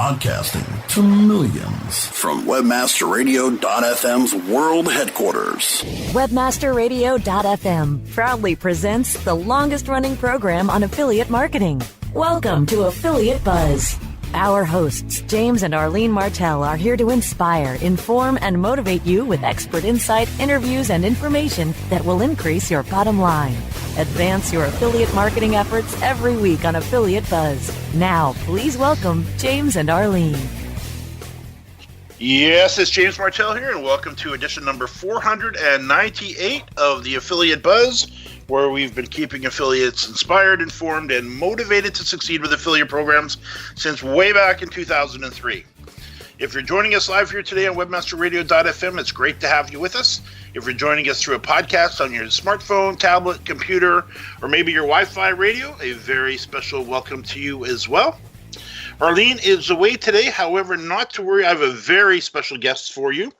Broadcasting to millions from WebmasterRadio.fm's world headquarters. WebmasterRadio.fm proudly presents the longest-running program on affiliate marketing. Welcome to Affiliate Buzz. Our hosts, James and Arlene Martell, are here to inspire, inform, and motivate you with expert insight, interviews, and information that will increase your bottom line. Advance your affiliate marketing efforts every week on Affiliate Buzz. Now, please welcome James and Arlene. Yes, it's James Martell here, and welcome to edition number 498 of the Affiliate Buzz, where we've been keeping affiliates inspired, informed, and motivated to succeed with affiliate programs since way back in 2003. If you're joining us live here today on WebmasterRadio.fm, it's great to have you with us. If you're joining us through a podcast on your smartphone, tablet, computer, or maybe your Wi-Fi radio, a very special welcome to you as well. Arlene is away today, however, not to worry, I have a very special guest for you.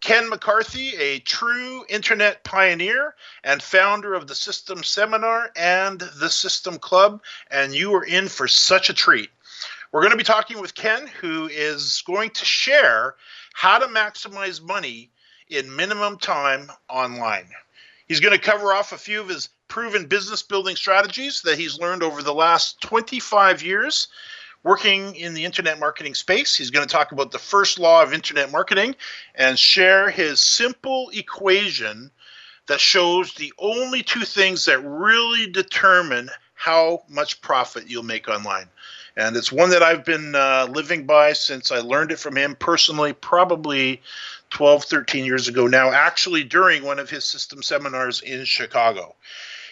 Ken McCarthy, a true internet pioneer and founder of the System Seminar and the System Club, and you are in for such a treat. We're going to be talking with Ken, who is going to share how to maximize money in minimum time online. He's going to cover off a few of his proven business building strategies that he's learned over the last 25 years working in the internet marketing space. He's going to talk about the first law of internet marketing and share his simple equation that shows the only two things that really determine how much profit you'll make online. And it's one that I've been living by since I learned it from him personally, probably 12, 13 years ago now, actually during one of his system seminars in Chicago.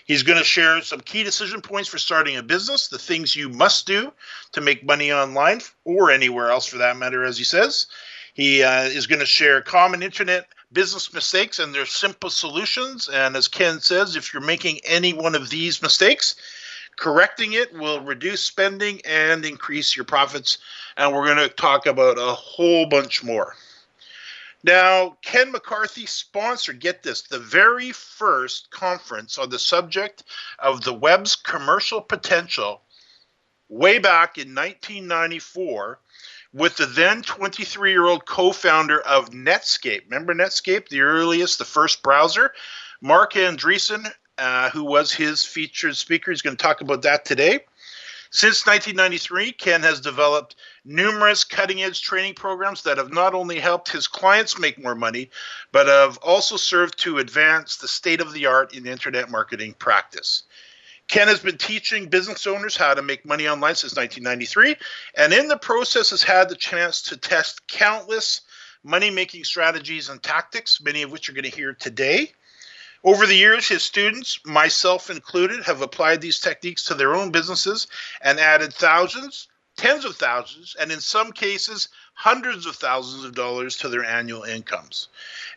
He's going to share some key decision points for starting a business, the things you must do to make money online or anywhere else for that matter, as he says. He is going to share common internet business mistakes and their simple solutions. And as Ken says, if you're making any one of these mistakes, correcting it will reduce spending and increase your profits. And we're going to talk about a whole bunch more. Now, Ken McCarthy sponsored, get this, the very first conference on the subject of the web's commercial potential way back in 1994 with the then 23-year-old co-founder of Netscape. Remember Netscape, the first browser? Mark Andreessen, who was his featured speaker. He's going to talk about that today. Since 1993, Ken has developed numerous cutting-edge training programs that have not only helped his clients make more money, but have also served to advance the state-of-the-art in internet marketing practice. Ken has been teaching business owners how to make money online since 1993, and in the process has had the chance to test countless money-making strategies and tactics, many of which you're going to hear today. Over the years, his students, myself included, have applied these techniques to their own businesses and added thousands, tens of thousands, and in some cases, hundreds of thousands of dollars to their annual incomes.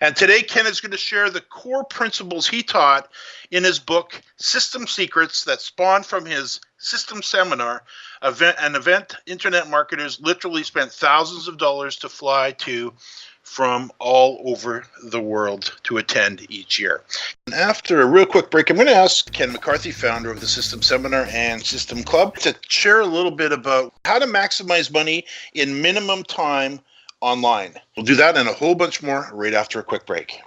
And today, Ken is going to share the core principles he taught in his book, System Secrets, that spawned from his System Seminar, an event internet marketers literally spent thousands of dollars to fly to from all over the world to attend each year. And after a real quick break, I'm going to ask Ken McCarthy, founder of the System Seminar and System Club, to share a little bit about how to maximize money in minimum time online. We'll do that and a whole bunch more right after a quick break.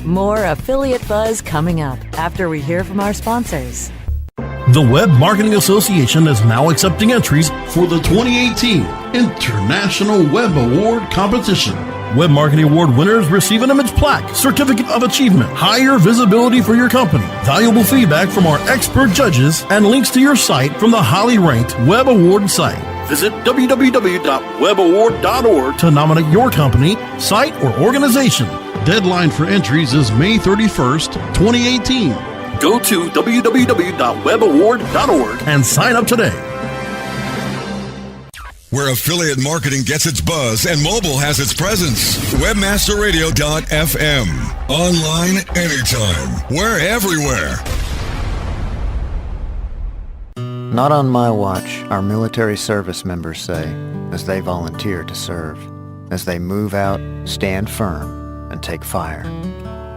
More Affiliate Buzz coming up after we hear from our sponsors. The Web Marketing Association is now accepting entries for the 2018 International Web Award Competition. Web Marketing Award winners receive an image plaque, certificate of achievement, higher visibility for your company, valuable feedback from our expert judges, and links to your site from the highly ranked Web Award site. Visit www.webaward.org to nominate your company, site, or organization. Deadline for entries is May 31st, 2018. Go to www.webaward.org and sign up today. Where affiliate marketing gets its buzz and mobile has its presence. WebmasterRadio.fm. Online anytime. We're everywhere. Not on my watch, our military service members say, as they volunteer to serve. As they move out, stand firm, and take fire.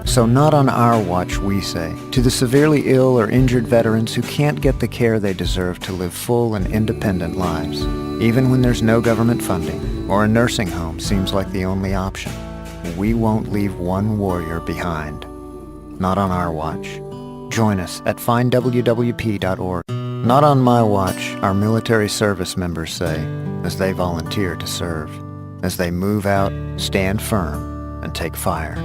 So not on our watch, we say, to the severely ill or injured veterans who can't get the care they deserve to live full and independent lives, even when there's no government funding. or a nursing home seems like the only option, we won't leave one warrior behind. Not on our watch. Join us at findwwp.org. Not on my watch, our military service members say, as they volunteer to serve. As they move out, stand firm, and take fire.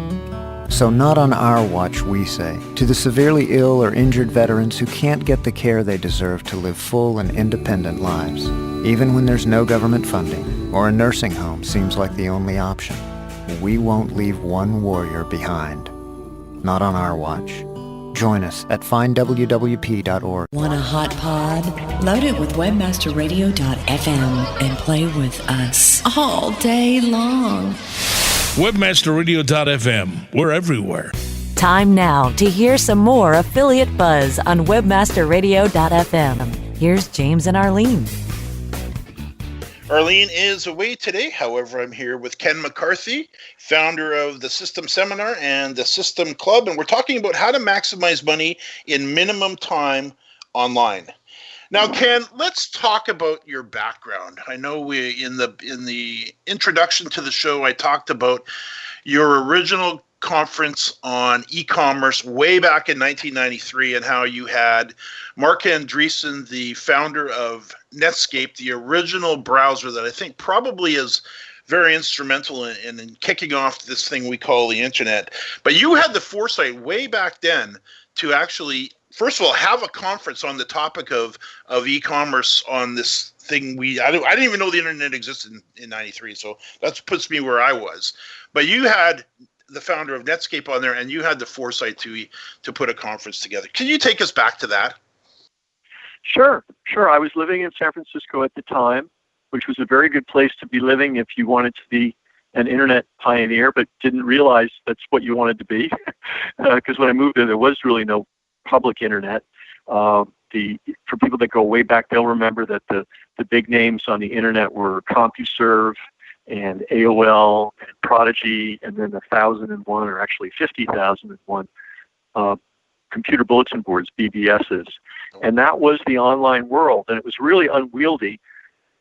So not on our watch, we say, to the severely ill or injured veterans who can't get the care they deserve to live full and independent lives, even when there's no government funding or a nursing home seems like the only option. We won't leave one warrior behind. Not on our watch. Join us at findwwp.org. Want a hot pod? Load it with webmasterradio.fm and play with us all day long. Webmasterradio.fm. We're everywhere. Time now to hear some more affiliate buzz on webmasterradio.fm. Here's James and Arlene. Arlene is away today. However, I'm here with Ken McCarthy, founder of the System Seminar and the System Club, and we're talking about how to maximize money in minimum time online. Now, Ken, let's talk about your background. I know we in the introduction to the show, I talked about your original conference on e-commerce way back in 1993 and how you had Mark Andreessen, the founder of Netscape, the original browser that I think probably is very instrumental in kicking off this thing we call the internet. But you had the foresight way back then to actually, first of all, have a conference on the topic of e-commerce on this thing. I didn't even know the internet existed in 93, so that puts me where I was. But you had the founder of Netscape on there, and you had the foresight to put a conference together. Can you take us back to that? Sure. I was living in San Francisco at the time, which was a very good place to be living if you wanted to be an internet pioneer, but didn't realize that's what you wanted to be. Because when I moved there was really no public internet. For people that go way back, they'll remember that the big names on the internet were CompuServe and AOL and Prodigy, and then 1001, or actually 50,001 computer bulletin boards, BBSs. And that was the online world, and it was really unwieldy.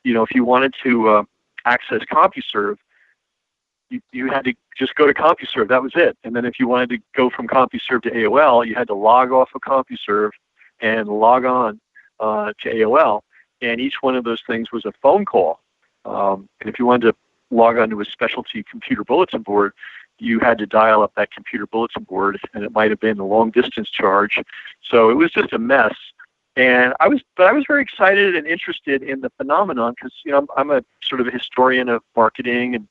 You know, if you wanted to access CompuServe, you had to just go to CompuServe. That was it. And then if you wanted to go from CompuServe to AOL, you had to log off of CompuServe and log on to AOL. And each one of those things was a phone call. And if you wanted to log on to a specialty computer bulletin board, you had to dial up that computer bulletin board, and it might have been a long distance charge. So it was just a mess. And I was very excited and interested in the phenomenon because, you know, I'm a sort of a historian of marketing, and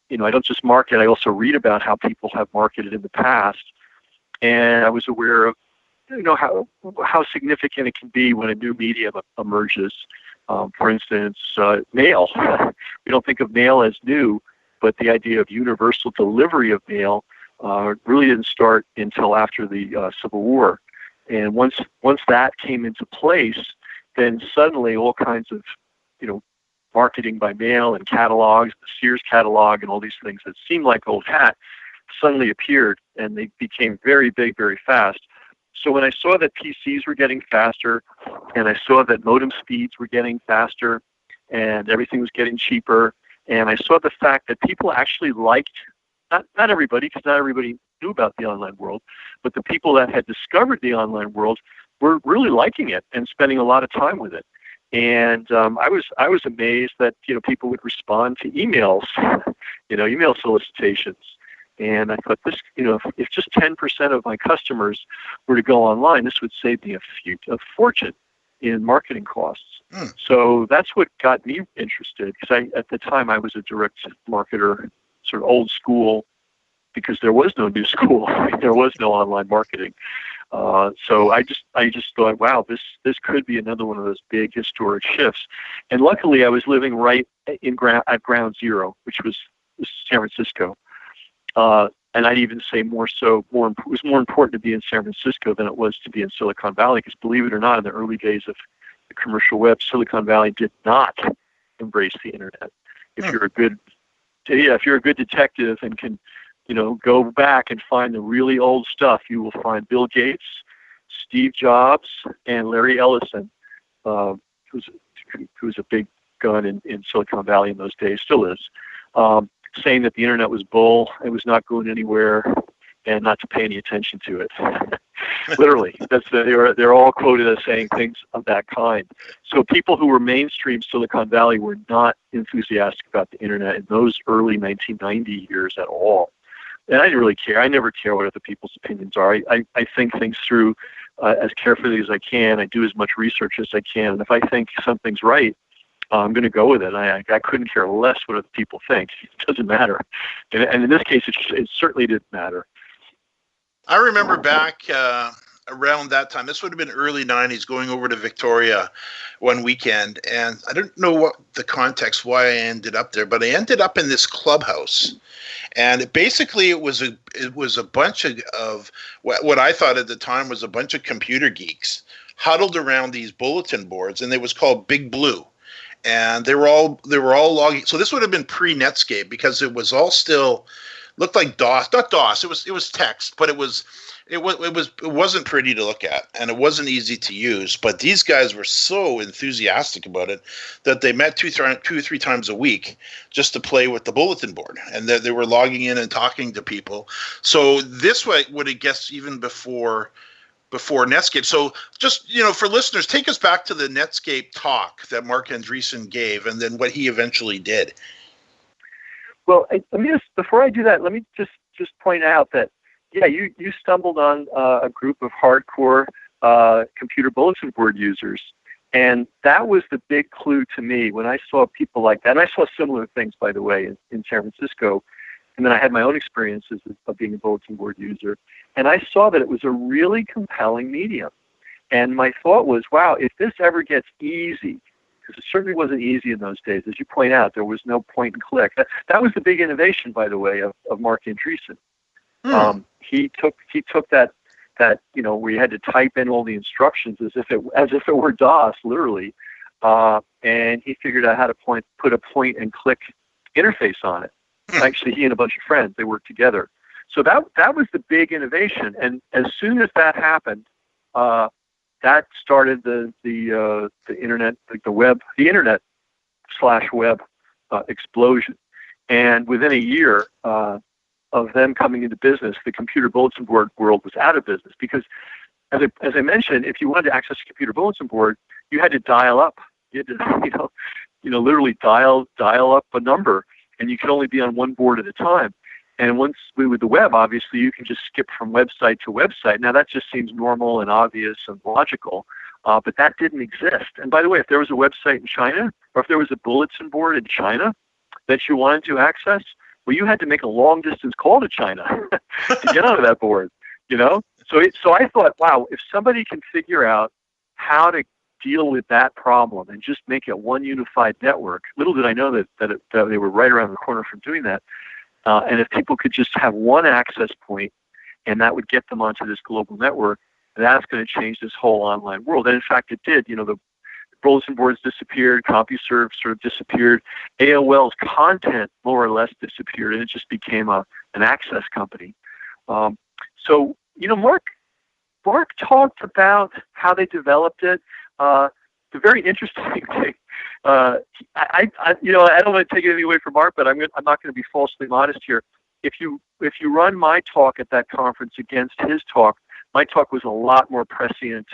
you know, I don't just market, I also read about how people have marketed in the past. And I was aware of, you know, how significant it can be when a new medium emerges. For instance, mail. We don't think of mail as new, but the idea of universal delivery of mail really didn't start until after the Civil War. And once that came into place, then suddenly all kinds of, you know, marketing by mail and catalogs, the Sears catalog and all these things that seemed like old hat suddenly appeared, and they became very big, very fast. So when I saw that PCs were getting faster, and I saw that modem speeds were getting faster, and everything was getting cheaper, and I saw the fact that people actually liked, not everybody, because not everybody knew about the online world, but the people that had discovered the online world were really liking it and spending a lot of time with it. And I was amazed that, you know, people would respond to emails, you know, email solicitations. And I thought, this, you know, if just 10% of my customers were to go online, this would save me a fortune in marketing costs. So that's what got me interested, because at the time I was a direct marketer, sort of old school, because there was no new school, there was no online marketing. So I just thought, wow, this could be another one of those big historic shifts. And luckily, I was living right at ground zero, which was San Francisco. And I'd even say it was more important to be in San Francisco than it was to be in Silicon Valley, because believe it or not, in the early days of the commercial web, Silicon Valley did not embrace the internet. If you're a good detective and can, you know, go back and find the really old stuff, you will find Bill Gates, Steve Jobs, and Larry Ellison, who's a big gun in Silicon Valley in those days, still is, saying that the internet was bull, it was not going anywhere, and not to pay any attention to it. Literally, they're all quoted as saying things of that kind. So people who were mainstream Silicon Valley were not enthusiastic about the internet in those early 1990 years at all. And I didn't really care. I never care what other people's opinions are. I think things through as carefully as I can. I do as much research as I can. And if I think something's right, I'm going to go with it. I couldn't care less what other people think. It doesn't matter. And in this case, it certainly didn't matter. I remember back around that time, this would have been early 90s, going over to Victoria one weekend. And I don't know what the context, why I ended up there, but I ended up in this clubhouse. And it was a bunch of what I thought at the time was a bunch of computer geeks huddled around these bulletin boards, and it was called Big Blue. And they were all logging. So this would have been pre-Netscape, because it was all still looked like DOS, not DOS. It was text, but it wasn't pretty to look at, and it wasn't easy to use. But these guys were so enthusiastic about it that they met two or three times a week just to play with the bulletin board, and they were logging in and talking to people. So this way would have guessed even before Netscape. So just, for listeners, take us back to the Netscape talk that Mark Andreessen gave, and then what he eventually did. Well, before I do that, let me just point out that, you stumbled on a group of hardcore computer bulletin board users, and that was the big clue to me when I saw people like that. And I saw similar things, by the way, in San Francisco, and then I had my own experiences of being a bulletin board user, and I saw that it was a really compelling medium. And my thought was, wow, if this ever gets easy, because it certainly wasn't easy in those days. As you point out, there was no point and click. That was the big innovation, by the way, of Mark Andreessen. He took that where you had to type in all the instructions as if it were DOS, literally, and he figured out how to put a point and click interface on it. Actually, he and a bunch of friends, they worked together. So that was the big innovation. And as soon as that happened, that started the internet, like the internet/web explosion. And within a year of them coming into business, the computer bulletin board world was out of business, because, as I mentioned, if you wanted to access a computer bulletin board, you had to dial up. You had to, literally dial up a number, and you could only be on one board at a time. And with the web, obviously, you can just skip from website to website. Now, that just seems normal and obvious and logical, but that didn't exist. And by the way, if there was a website in China, or if there was a bulletin board in China that you wanted to access, well, you had to make a long-distance call to China to get onto that board, So I thought, wow, if somebody can figure out how to deal with that problem and just make it one unified network, little did I know that they were right around the corner from doing that. And if people could just have one access point, and that would get them onto this global network, that's going to change this whole online world. And in fact, it did. The bulletin boards disappeared, CompuServe sort of disappeared, AOL's content more or less disappeared, and it just became an access company. So Mark talked about how they developed it. The very interesting thing. I don't want to take anything away from Mark, but I'm not going to be falsely modest here. If you run my talk at that conference against his talk, my talk was a lot more prescient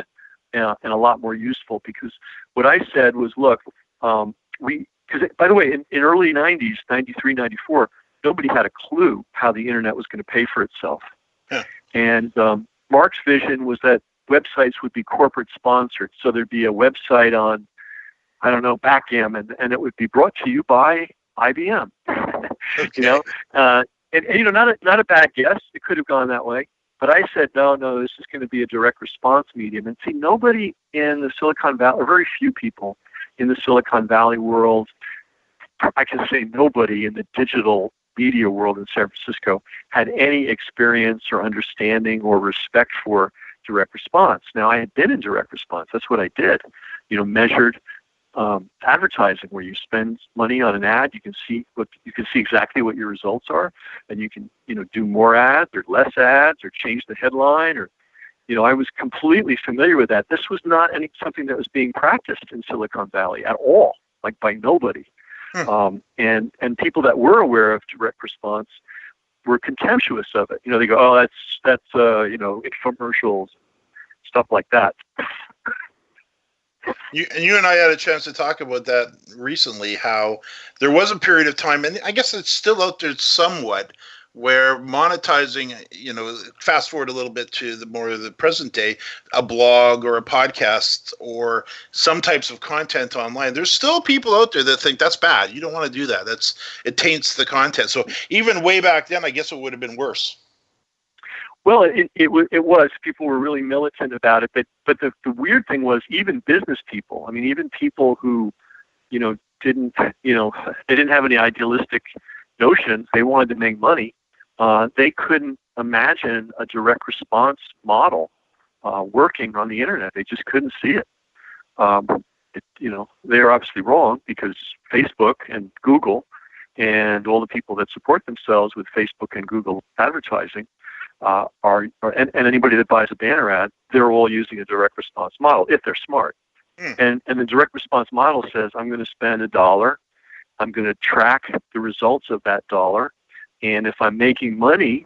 and a lot more useful, because what I said was, look, because by the way, in early 90s, 93, 94, nobody had a clue how the internet was going to pay for itself. Yeah. And Mark's vision was that websites would be corporate sponsored. So there'd be a website on, I don't know, backgammon, and it would be brought to you by IBM. Okay. Not a bad guess. It could have gone that way. But I said, no, this is going to be a direct response medium. And see, nobody in the Silicon Valley, or very few people in the Silicon Valley world, I can say nobody in the digital media world in San Francisco had any experience or understanding or respect for direct response. Now, I had been in direct response. That's what I did. Measured advertising, where you spend money on an ad, you can see exactly what your results are, and you can do more ads or less ads or change the headline, or I was completely familiar with that. This was not something that was being practiced in Silicon Valley at all. like by nobody. Hmm. And people that were aware of direct response were contemptuous of it. They go, oh, that's infomercials, stuff like that. You and I had a chance to talk about that recently, how there was a period of time, and I guess it's still out there somewhat, where monetizing, fast forward a little bit to the more of the present day, a blog or a podcast or some types of content online, there's still people out there that think that's bad. You don't want to do that. It taints the content. So even way back then, I guess it would have been worse. Well, it was. People were really militant about it, but the weird thing was even business people. I mean, even people who, didn't have any idealistic notions. They wanted to make money. They couldn't imagine a direct response model working on the internet. They just couldn't see it. They're obviously wrong, because Facebook and Google and all the people that support themselves with Facebook and Google advertising and anybody that buys a banner ad, they're all using a direct response model if they're smart. And the direct response model says, I'm going to spend $1. I'm going to track the results of that $1. And if I'm making money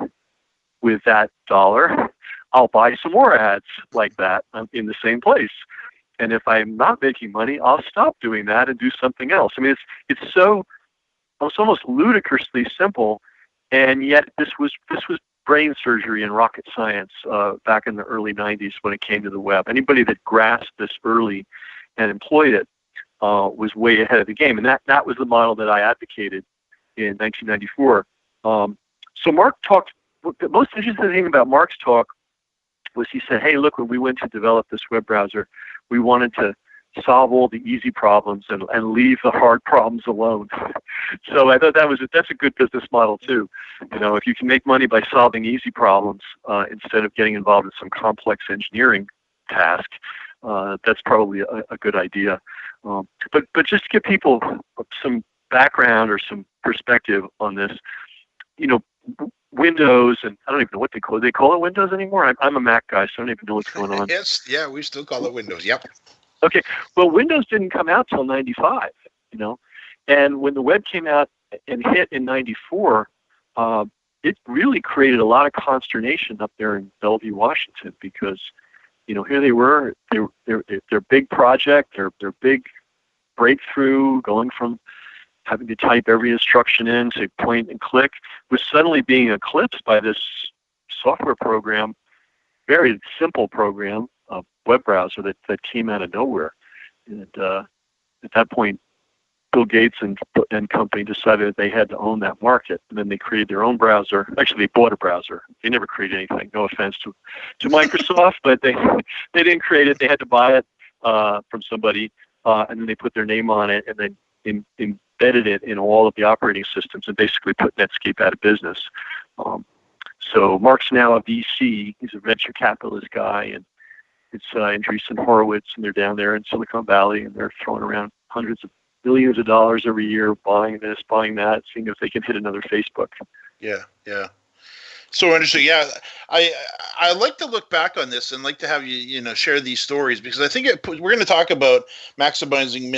with that $1, I'll buy some more ads like that in the same place. And if I'm not making money, I'll stop doing that and do something else. I mean, it's almost ludicrously simple. And yet this was brain surgery and rocket science back in the early 90s when it came to the web. Anybody that grasped this early and employed it was way ahead of the game. And that was the model that I advocated in 1994. So Mark talked, the most interesting thing about Mark's talk was he said, hey, look, when we went to develop this web browser, we wanted to solve all the easy problems and leave the hard problems alone. So I thought that's a good business model too. If you can make money by solving easy problems instead of getting involved in some complex engineering task, that's probably a good idea. But just to give people some background or some perspective on this, Windows, and I don't even know what they call it. Do they call it Windows anymore? I'm a Mac guy, so I don't even know what's going on. Yes, yeah, we still call it Windows. Yep. Okay, well, Windows didn't come out till '95, and when the web came out and hit in '94, it really created a lot of consternation up there in Bellevue, Washington, because here they were, their big project, their big breakthrough, going from having to type every instruction in to point and click, was suddenly being eclipsed by this software program, very simple program, a web browser that came out of nowhere. And at that point, Bill Gates and company decided that they had to own that market, and then they created their own browser. Actually, they bought a browser. They never created anything. No offense to Microsoft, but they didn't create it. They had to buy it from somebody, and then they put their name on it, and then embedded it in all of the operating systems, and basically put Netscape out of business. So Mark's now a VC. He's a venture capitalist guy, and it's Andreessen Horowitz, and they're down there in Silicon Valley, and they're throwing around hundreds of billions of dollars every year, buying this, buying that, seeing if they can hit another Facebook. Yeah. So interesting. Yeah, I like to look back on this and like to have you share these stories, because I think we're going to talk about maximizing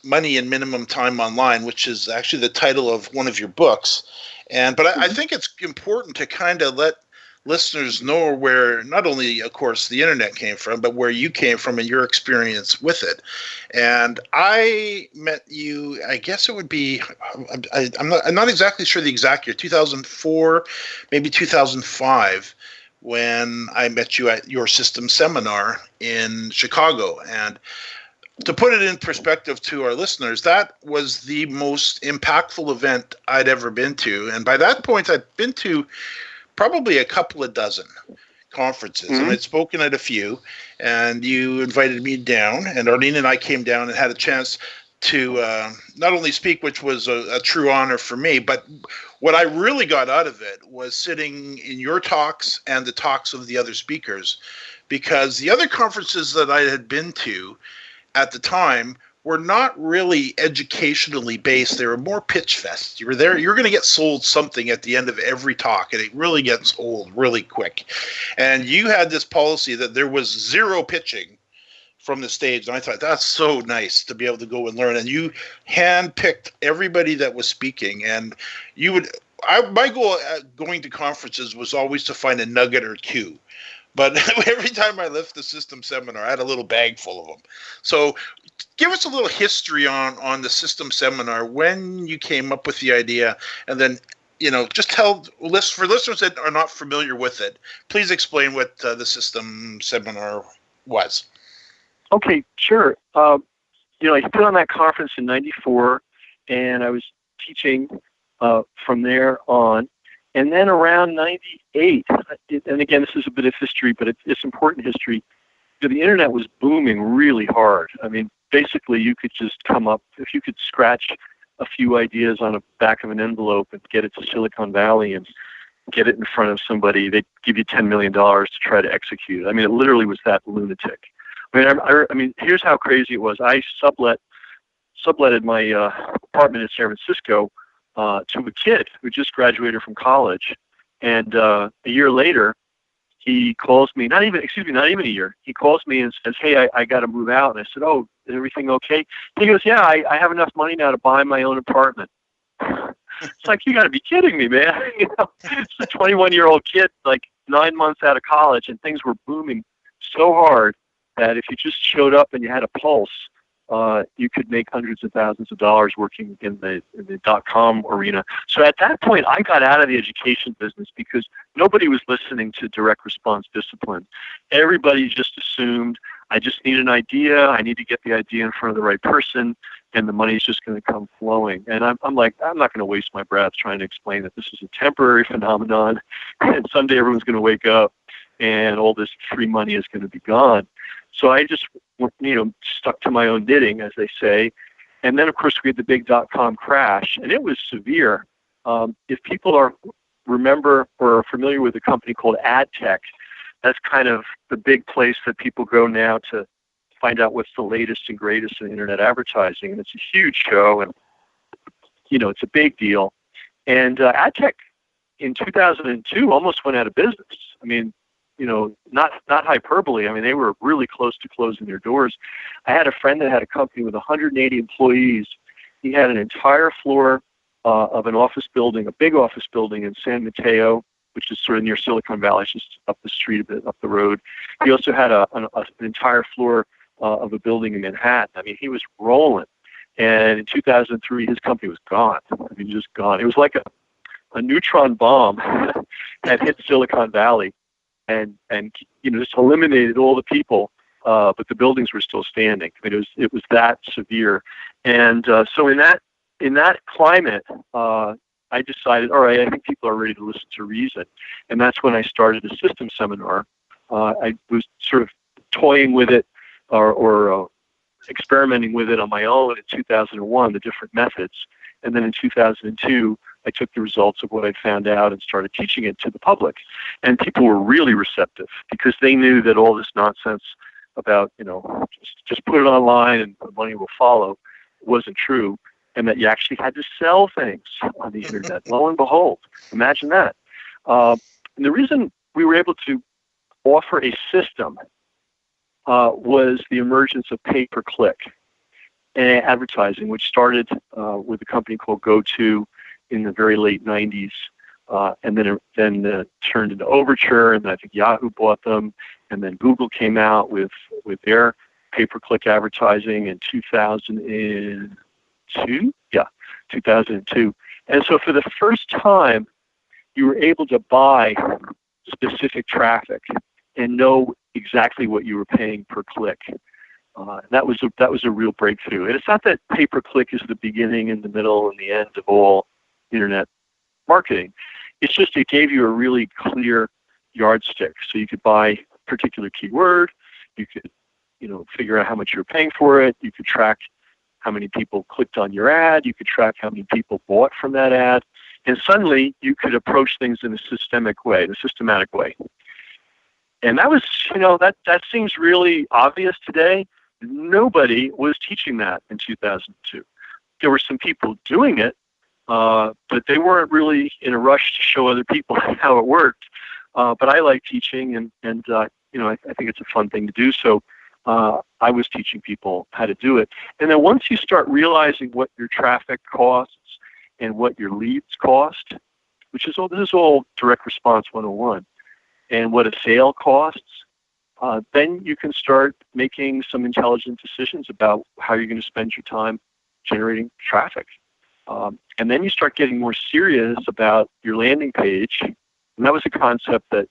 money and minimum time online, which is actually the title of one of your books. But I think it's important to kind of let listeners know where not only, of course, the internet came from, but where you came from and your experience with it. And I met you, I guess it would be, I'm not exactly sure the exact year, 2004, maybe 2005, when I met you at your system seminar in Chicago. And to put it in perspective to our listeners, that was the most impactful event I'd ever been to. And by that point, I'd been to probably a couple of dozen conferences, and I'd spoken at a few, and you invited me down, and Arlene and I came down and had a chance to not only speak, which was a true honor for me, but what I really got out of it was sitting in your talks and the talks of the other speakers, because the other conferences that I had been to at the time were not really educationally based. They were more pitch fests. You were there, you're going to get sold something at the end of every talk, and it really gets old really quick. And you had this policy that there was zero pitching from the stage. And I thought that's so nice to be able to go and learn. And you handpicked everybody that was speaking. And my goal at going to conferences was always to find a nugget or two. But every time I left the system seminar, I had a little bag full of them. So give us a little history on the system seminar, when you came up with the idea, and then, just tell for listeners that are not familiar with it, please explain what the system seminar was. Okay, sure. I put on that conference in '94, and I was teaching from there on. And then around '98, and again, this is a bit of history, but it's important history. The internet was booming really hard. I mean, basically, you could just come up, if you could scratch a few ideas on the back of an envelope and get it to Silicon Valley and get it in front of somebody, they'd give you $10 million to try to execute it. I mean, it literally was that lunatic. I mean, here's how crazy it was. I subletted my apartment in San Francisco to a kid who just graduated from college. And a year later, he calls me, not even a year. He calls me and says, hey, I got to move out. And I said, oh, is everything okay? He goes, yeah, I have enough money now to buy my own apartment. It's like, you got to be kidding me, man. It's a 21-year-old kid, like 9 months out of college, and things were booming so hard that if you just showed up and you had a pulse, you could make hundreds of thousands of dollars working in the .com arena. So at that point, I got out of the education business because nobody was listening to direct response discipline. Everybody just assumed, I just need an idea. I need to get the idea in front of the right person, and the money's just going to come flowing. And I'm like, I'm not going to waste my breath trying to explain that this is a temporary phenomenon, and someday everyone's going to wake up, and all this free money is going to be gone. So I just, stuck to my own knitting, as they say. And then, of course, we had the big .com crash, and it was severe. If people remember or are familiar with a company called AdTech, that's kind of the big place that people go now to find out what's the latest and greatest in internet advertising. And it's a huge show, and, it's a big deal. And AdTech in 2002 almost went out of business. I mean, not hyperbole. I mean, they were really close to closing their doors. I had a friend that had a company with 180 employees. He had an entire floor of an office building, a big office building in San Mateo, which is sort of near Silicon Valley, just up the street a bit, up the road. He also had an entire floor of a building in Manhattan. I mean, he was rolling. And in 2003, his company was gone. I mean, just gone. It was like a neutron bomb had hit Silicon Valley. And just eliminated all the people, but the buildings were still standing. I mean, it was that severe, and so in that climate, I decided, all right, I think people are ready to listen to reason, and that's when I started a system seminar. I was sort of toying with it or experimenting with it on my own in 2001, the different methods, and then in 2002. I took the results of what I'd found out and started teaching it to the public. And people were really receptive because they knew that all this nonsense about, just put it online and the money will follow wasn't true, and that you actually had to sell things on the internet. Lo and behold, imagine that. And the reason we were able to offer a system was the emergence of pay-per-click advertising, which started with a company called GoTo in the very late 90s, and then turned into Overture, and then I think Yahoo bought them, and then Google came out with their pay-per-click advertising in 2002. Yeah, 2002. And so for the first time, you were able to buy specific traffic and know exactly what you were paying per click. That was a real breakthrough. And it's not that pay-per-click is the beginning and the middle and the end of all internet marketing. It's just it gave you a really clear yardstick. So you could buy a particular keyword, you could figure out how much you're paying for it, you could track how many people clicked on your ad, you could track how many people bought from that ad, and suddenly you could approach things in a systematic way. And that was, that seems really obvious today. Nobody was teaching that in 2002. There were some people doing it, but they weren't really in a rush to show other people how it worked. But I like teaching, and I think it's a fun thing to do. So I was teaching people how to do it. And then once you start realizing what your traffic costs and what your leads cost, this is all direct response 101, and what a sale costs, then you can start making some intelligent decisions about how you're going to spend your time generating traffic. And then you start getting more serious about your landing page. And that was a concept that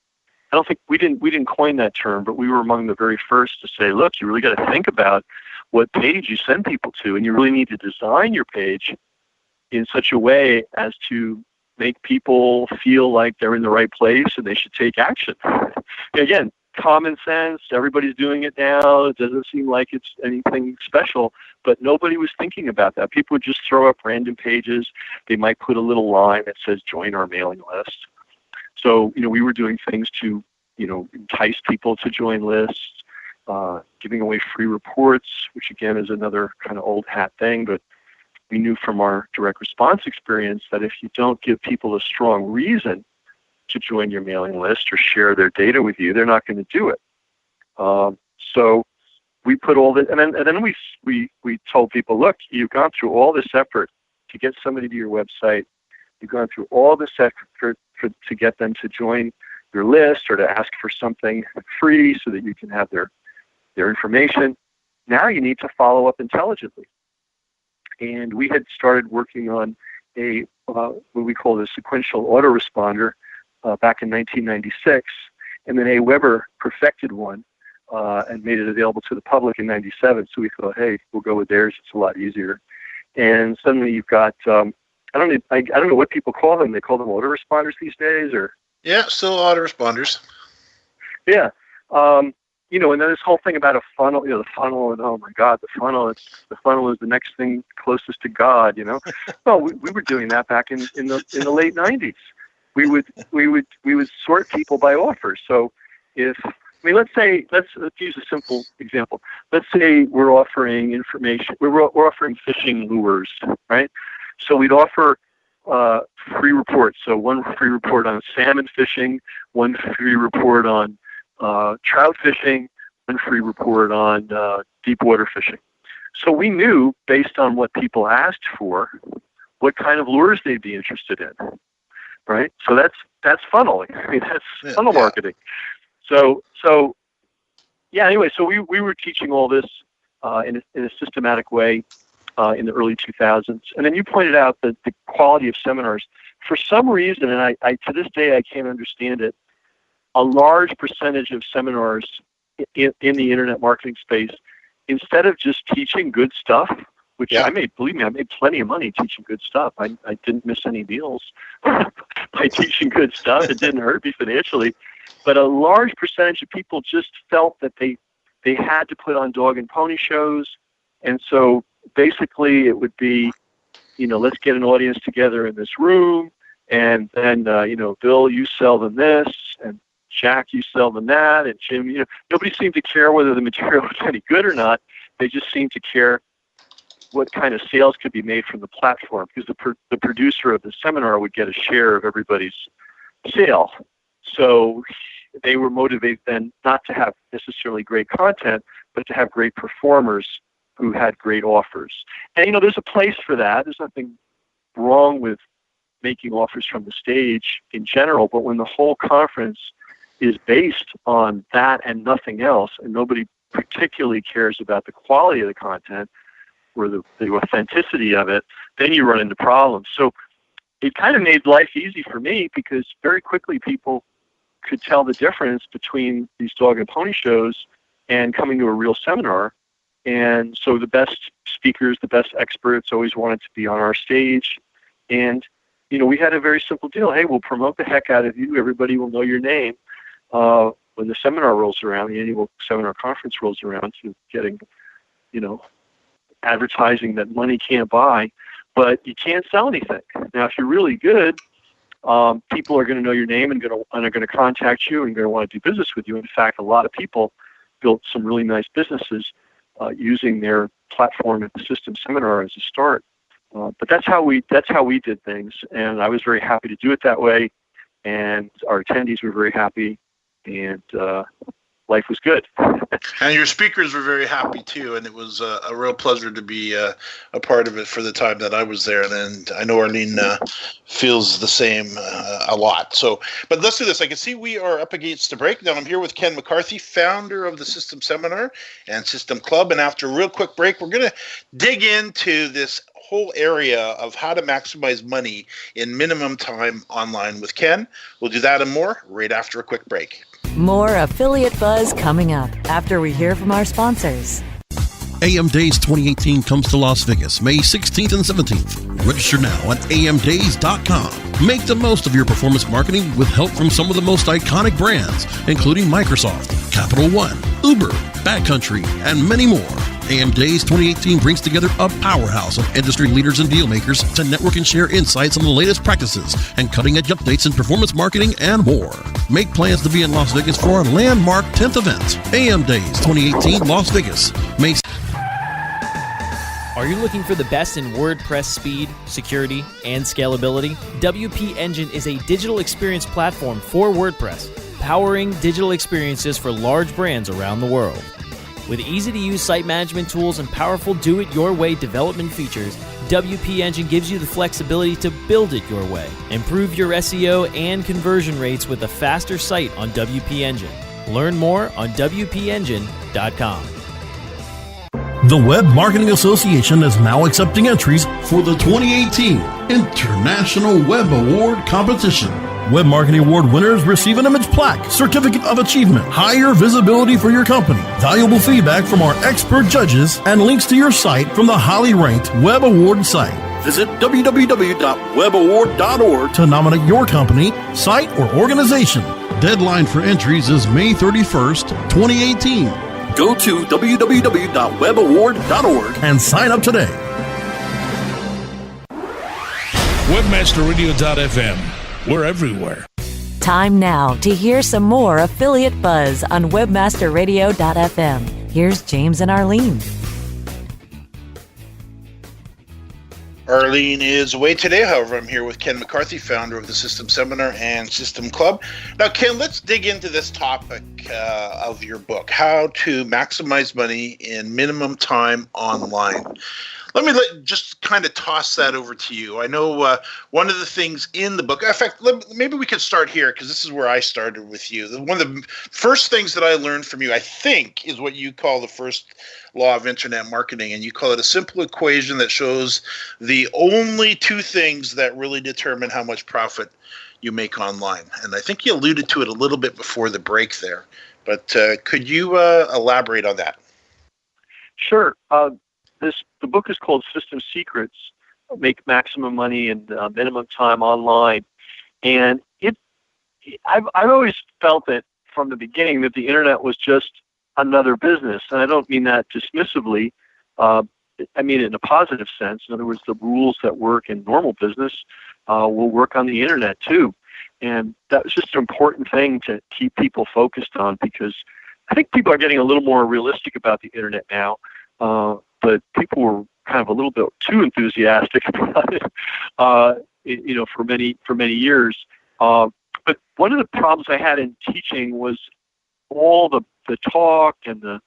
I don't think we didn't coin that term, but we were among the very first to say, look, you really got to think about what page you send people to, and you really need to design your page in such a way as to make people feel like they're in the right place and they should take action. Again, common sense, everybody's doing it now. It doesn't seem like it's anything special, but nobody was thinking about that. People would just throw up random pages. They might put a little line that says, join our mailing list. So, we were doing things to, entice people to join lists, giving away free reports, which again is another kind of old hat thing, but we knew from our direct response experience that if you don't give people a strong reason to join your mailing list or share their data with you, they're not going to do it. So we put all this, and then we told people, look, you've gone through all this effort to get somebody to your website. You've gone through all this effort to get them to join your list or to ask for something free so that you can have their information. Now you need to follow up intelligently. And we had started working on what we call a sequential autoresponder back in 1996, and then Weber perfected one and made it available to the public in 97. So we thought, hey, we'll go with theirs. It's a lot easier. And suddenly you've got I don't know what people call them. They call them autoresponders these days, or still autoresponders. Yeah. And then this whole thing about a funnel, the funnel, and oh my God, the funnel is the next thing closest to God, Well, we were doing that back in the late 90s. We would sort people by offers. So let's use a simple example. Let's say we're offering information, we're offering fishing lures, right? So we'd offer free reports. So one free report on salmon fishing, one free report on trout fishing, one free report on deep water fishing. So we knew, based on what people asked for, what kind of lures they'd be interested in, right? So that's funneling. That's funnel marketing. So anyway, so we were teaching all this in a systematic way in the early 2000s. And then you pointed out that the quality of seminars, for some reason, and I to this day I can't understand it, a large percentage of seminars in the internet marketing space, instead of just teaching good stuff, which I made plenty of money teaching good stuff. I didn't miss any deals by teaching good stuff. It didn't hurt me financially. But a large percentage of people just felt that they had to put on dog and pony shows. And so basically it would be, let's get an audience together in this room. And then, Bill, you sell them this. And Jack, you sell them that. And Jim, nobody seemed to care whether the material was any good or not. They just seemed to care what kind of sales could be made from the platform, because the producer of the seminar would get a share of everybody's sale. So they were motivated then not to have necessarily great content, but to have great performers who had great offers. And, there's a place for that. There's nothing wrong with making offers from the stage in general, but when the whole conference is based on that and nothing else, and nobody particularly cares about the quality of the content or the authenticity of it, then you run into problems. So it kind of made life easy for me, because very quickly people could tell the difference between these dog and pony shows and coming to a real seminar. And so the best speakers, the best experts always wanted to be on our stage. And, we had a very simple deal. Hey, we'll promote the heck out of you. Everybody will know your name when the seminar rolls around, the annual seminar conference rolls around, to getting, advertising that money can't buy, but you can't sell anything. Now, if you're really good, people are going to know your name and are going to contact you and going to want to do business with you. In fact, a lot of people built some really nice businesses using their platform at the System Seminar as a start. But that's how we did things, and I was very happy to do it that way, and our attendees were very happy, and life was good. And your speakers were very happy too, and it was a real pleasure to be a part of it for the time that I was there. And I know Arlene feels the same a lot. So, but let's do this. I can see we are up against the break. Now I'm here with Ken McCarthy, founder of the System Seminar and System Club. And after a real quick break, we're going to dig into this whole area of how to maximize money in minimum time online with Ken. We'll do that and more right after a quick break. More Affiliate Buzz coming up after we hear from our sponsors. AM Days 2018 comes to Las Vegas, May 16th and 17th. Register now at amdays.com. Make the most of your performance marketing with help from some of the most iconic brands, including Microsoft, Capital One, Uber, Backcountry, and many more. AM Days 2018 brings together a powerhouse of industry leaders and deal makers to network and share insights on the latest practices and cutting-edge updates in performance marketing and more. Make plans to be in Las Vegas for our landmark 10th event. AM Days 2018 Las Vegas, May. Are you looking for the best in WordPress speed, security, and scalability? WP Engine is a digital experience platform for WordPress, powering digital experiences for large brands around the world. With easy-to-use site management tools and powerful do-it-your-way development features, WP Engine gives you the flexibility to build it your way. Improve your SEO and conversion rates with a faster site on WP Engine. Learn more on WPEngine.com. The Web Marketing Association is now accepting entries for the 2018 International Web Award Competition. Web Marketing Award winners receive an image plaque, certificate of achievement, higher visibility for your company, valuable feedback from our expert judges, and links to your site from the highly ranked Web Award site. Visit www.webaward.org to nominate your company, site, or organization. Deadline for entries is May 31st, 2018. Go to www.webaward.org and sign up today. Webmasterradio.fm. We're everywhere. Time now to hear some more affiliate buzz on webmasterradio.fm. Here's James and Arlene. Arlene is away today. However, I'm here with Ken McCarthy, founder of the System Seminar and System Club. Now, Ken, let's dig into this topic of your book, How to Maximize Money in Minimum Time Online. Let me just kind of toss that over to you. I know one of the things in the book, in fact, maybe we could start here because this is where I started with you. One of the first things that I learned from you, I think, is what you call the first law of internet marketing, and you call it a simple equation that shows the only two things that really determine how much profit you make online. And I think you alluded to it a little bit before the break there, but could you elaborate on that? Sure. The book is called System Secrets: Make Maximum Money in Minimum Time Online, and I've always felt that from the beginning that the internet was just another business, and I don't mean that dismissively. I mean it in a positive sense. In other words, the rules that work in normal business will work on the internet too, and that was just an important thing to keep people focused on, because I think people are getting a little more realistic about the internet now. But people were kind of a little bit too enthusiastic about it, for many years. But one of the problems I had in teaching was all the talk and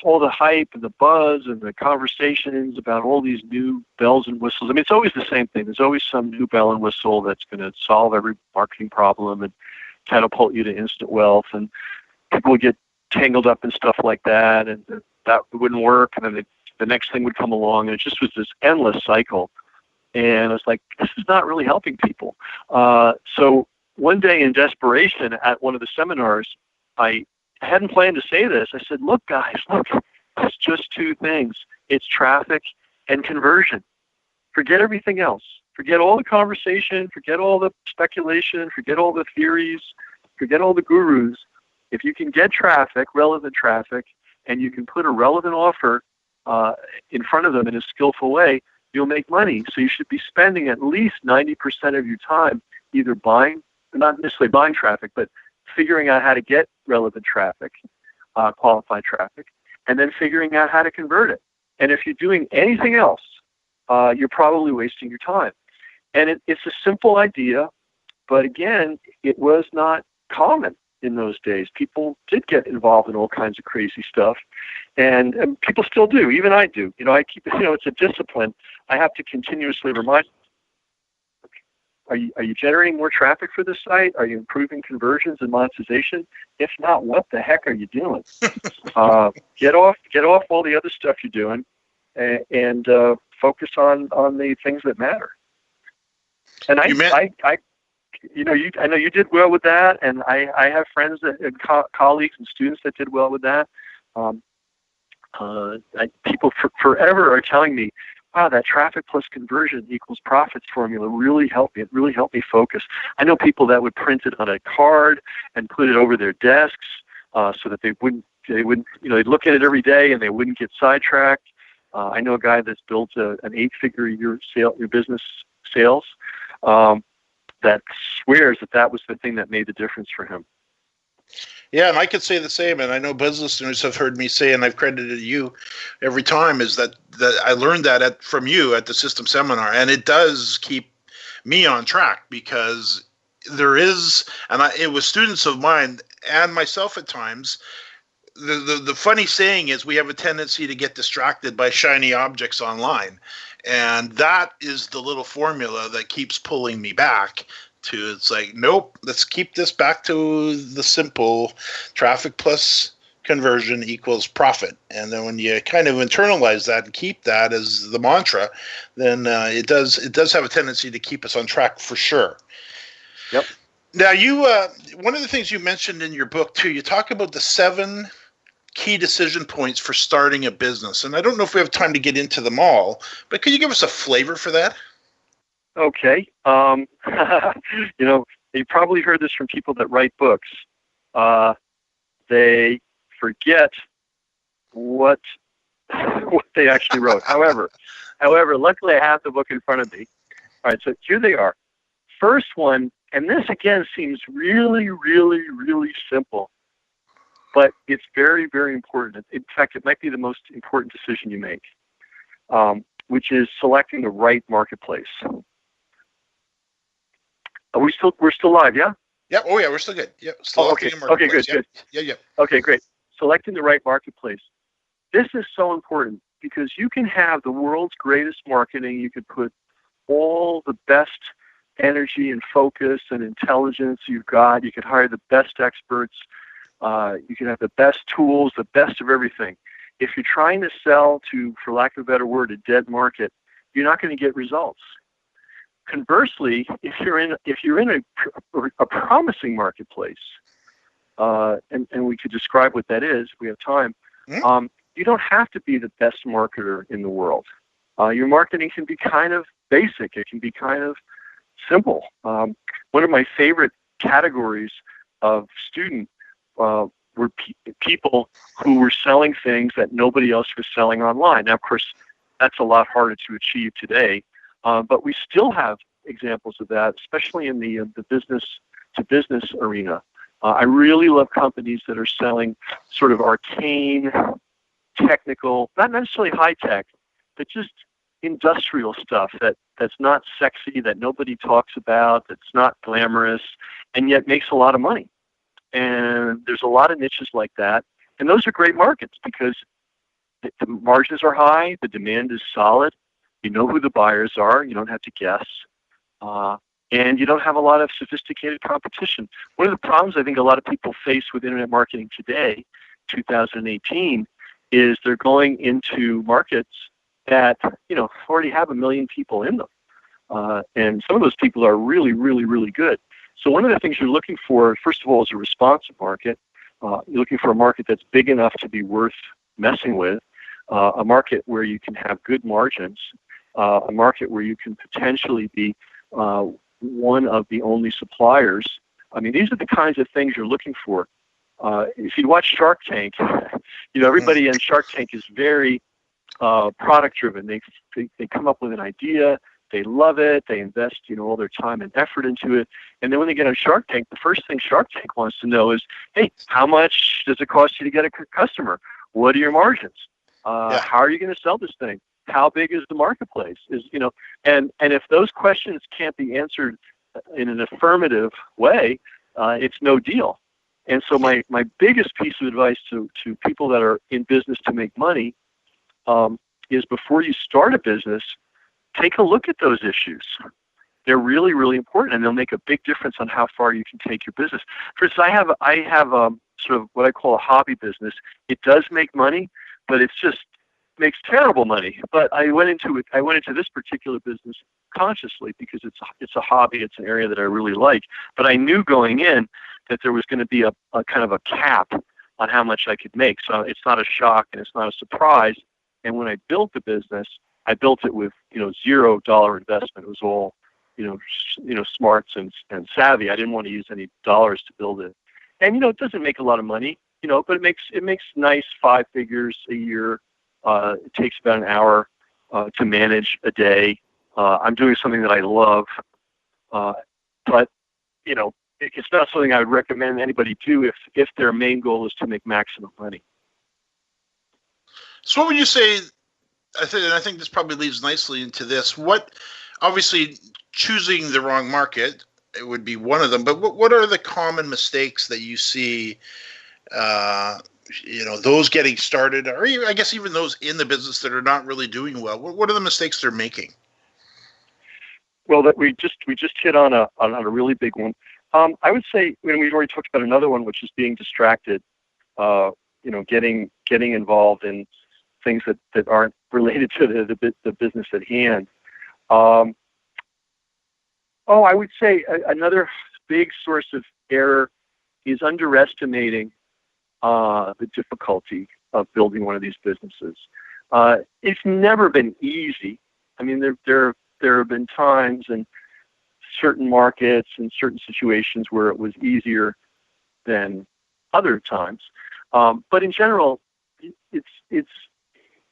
all the hype and the buzz and the conversations about all these new bells and whistles. I mean, it's always the same thing. There's always some new bell and whistle that's going to solve every marketing problem and catapult you to instant wealth. And people would get tangled up in stuff like that, and that wouldn't work, and then the next thing would come along, and it just was this endless cycle. And I was like, this is not really helping people. So one day in desperation at one of the seminars, I hadn't planned to say this. I said, look, guys, it's just two things. It's traffic and conversion. Forget everything else. Forget all the conversation. Forget all the speculation. Forget all the theories. Forget all the gurus. If you can get traffic, relevant traffic, and you can put a relevant offer in front of them in a skillful way, you'll make money. So you should be spending at least 90% of your time either buying, not necessarily buying traffic, but figuring out how to get relevant traffic, qualified traffic, and then figuring out how to convert it. And if you're doing anything else, you're probably wasting your time. And it's a simple idea, but again, it was not common. in those days. People did get involved in all kinds of crazy stuff, and people still do. Even I do. I keep, it's a discipline. I have to continuously remind. Are you generating more traffic for the site? Are you improving conversions and monetization? If not, what the heck are you doing? Get off all the other stuff you're doing, and focus on the things that matter. And I know you did well with that, and I have friends and colleagues and students that did well with that. People forever are telling me, wow, that traffic plus conversion equals profits formula really helped me. It really helped me focus. I know people that would print it on a card and put it over their desks so that they wouldn't, they'd look at it every day and they wouldn't get sidetracked. I know a guy that's built an 8-figure year business sales that swears that was the thing that made the difference for him. Yeah, and I could say the same, and I know buzz listeners have heard me say, and I've credited you every time, is that I learned that from you at the system seminar, and it does keep me on track, because there is, and it was students of mine and myself at times. The funny saying is, we have a tendency to get distracted by shiny objects online, and that is the little formula that keeps pulling me back. It's like, nope, let's keep this back to the simple traffic plus conversion equals profit. And then when you kind of internalize that and keep that as the mantra, then it does have a tendency to keep us on track for sure. Yep. Now, you one of the things you mentioned in your book too, you talk about the 7 key decision points for starting a business. And I don't know if we have time to get into them all, but could you give us a flavor for that? Okay. You probably heard this from people that write books. They forget what they actually wrote. However, luckily I have the book in front of me. All right, so here they are. First one, and this again seems really, really, really simple, but it's very, very important. In fact, it might be the most important decision you make, which is selecting the right marketplace. We're still live, yeah? Yeah. Oh, yeah. We're still good. Yeah. Okay. Okay. Good. Good. Yeah. Okay. Great. Selecting the right marketplace. This is so important because you can have the world's greatest marketing. You could put all the best energy and focus and intelligence you've got. You could hire the best experts. You can have the best tools, the best of everything. If you're trying to sell to, for lack of a better word, a dead market, you're not going to get results. Conversely, if you're in a promising marketplace, and we could describe what that is, if we have time, you don't have to be the best marketer in the world. Your marketing can be kind of basic. It can be kind of simple. One of my favorite categories of student were people who were selling things that nobody else was selling online. Now, of course, that's a lot harder to achieve today. But we still have examples of that, especially in the business-to-business arena. I really love companies that are selling sort of arcane, technical, not necessarily high-tech, but just industrial stuff that's not sexy, that nobody talks about, that's not glamorous, and yet makes a lot of money. And there's a lot of niches like that. And those are great markets because the margins are high, the demand is solid. You know who the buyers are. You don't have to guess. And you don't have a lot of sophisticated competition. One of the problems I think a lot of people face with internet marketing today, 2018, is they're going into markets that, already have 1 million people in them. And some of those people are really, really, really good. So one of the things you're looking for, first of all, is a responsive market. You're looking for a market that's big enough to be worth messing with, a market where you can have good margins, a market where you can potentially be one of the only suppliers. I mean, these are the kinds of things you're looking for. If you watch Shark Tank, everybody in Shark Tank is very product-driven. They come up with an idea, they love it, they invest all their time and effort into it, and then when they get on Shark Tank, the first thing Shark Tank wants to know is, hey, how much does it cost you to get a customer? What are your margins? How are you going to sell this thing? How big is the marketplace? And if those questions can't be answered in an affirmative way, it's no deal. And so my biggest piece of advice to people that are in business to make money is before you start a business, take a look at those issues. They're really, really important, and they'll make a big difference on how far you can take your business. For instance, I have sort of what I call a hobby business. It does make money, but it's just makes terrible money. But I went into this particular business consciously because it's a hobby. It's an area that I really like. But I knew going in that there was going to be a kind of a cap on how much I could make. So it's not a shock and it's not a surprise. And when I built the business, I built it with $0 investment. It was all smarts and savvy. I didn't want to use any dollars to build it. And it doesn't make a lot of money, but it makes nice 5 figures a year. It takes about an hour to manage a day. I'm doing something that I love, but it's not something I would recommend anybody do if their main goal is to make maximum money. So what would you say? I think this probably leads nicely into this. Obviously, choosing the wrong market, it would be one of them. But what are the common mistakes that you see? Those getting started, or I guess even those in the business that are not really doing well. What are the mistakes they're making? Well, that we just hit on a really big one. I would say we've already talked about another one, which is being distracted. Getting involved in things that aren't related to the business at hand. I would say another big source of error is underestimating the difficulty of building one of these businesses. It's never been easy. I mean, there have been times in certain markets and certain situations where it was easier than other times. But in general, it's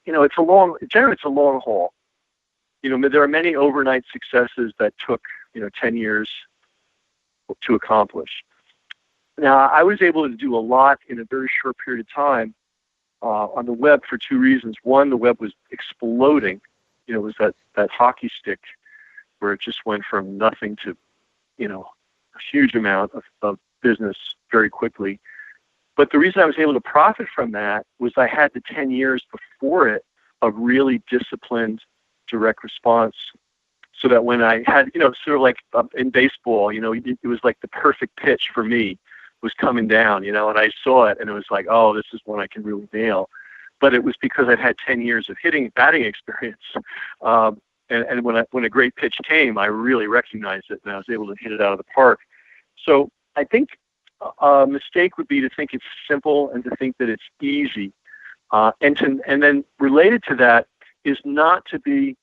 a long haul. There are many overnight successes that took 10 years to accomplish. Now, I was able to do a lot in a very short period of time on the web for 2 reasons. One, the web was exploding. It was that hockey stick where it just went from nothing to, a huge amount of business very quickly. But the reason I was able to profit from that was I had the 10 years before it of really disciplined direct response. So that when I had, sort of like in baseball, it was like the perfect pitch for me was coming down, and I saw it and it was like, oh, this is one I can really nail. But it was because I'd had 10 years of batting experience. And when a great pitch came, I really recognized it and I was able to hit it out of the park. So I think a mistake would be to think it's simple and to think that it's easy. And then related to that is not to be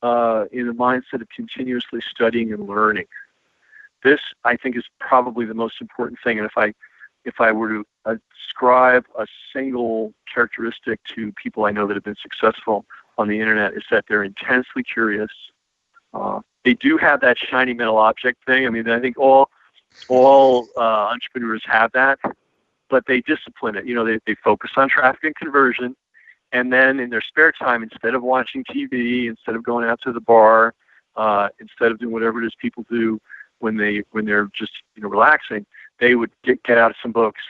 in the mindset of continuously studying and learning. This, I think, is probably the most important thing. And if I were to ascribe a single characteristic to people I know that have been successful on the internet, is that they're intensely curious. They do have that shiny metal object thing. I mean, I think all entrepreneurs have that, but they discipline it. They focus on traffic and conversion. And then in their spare time, instead of watching TV, instead of going out to the bar, instead of doing whatever it is people do when they're just relaxing, they would get out some books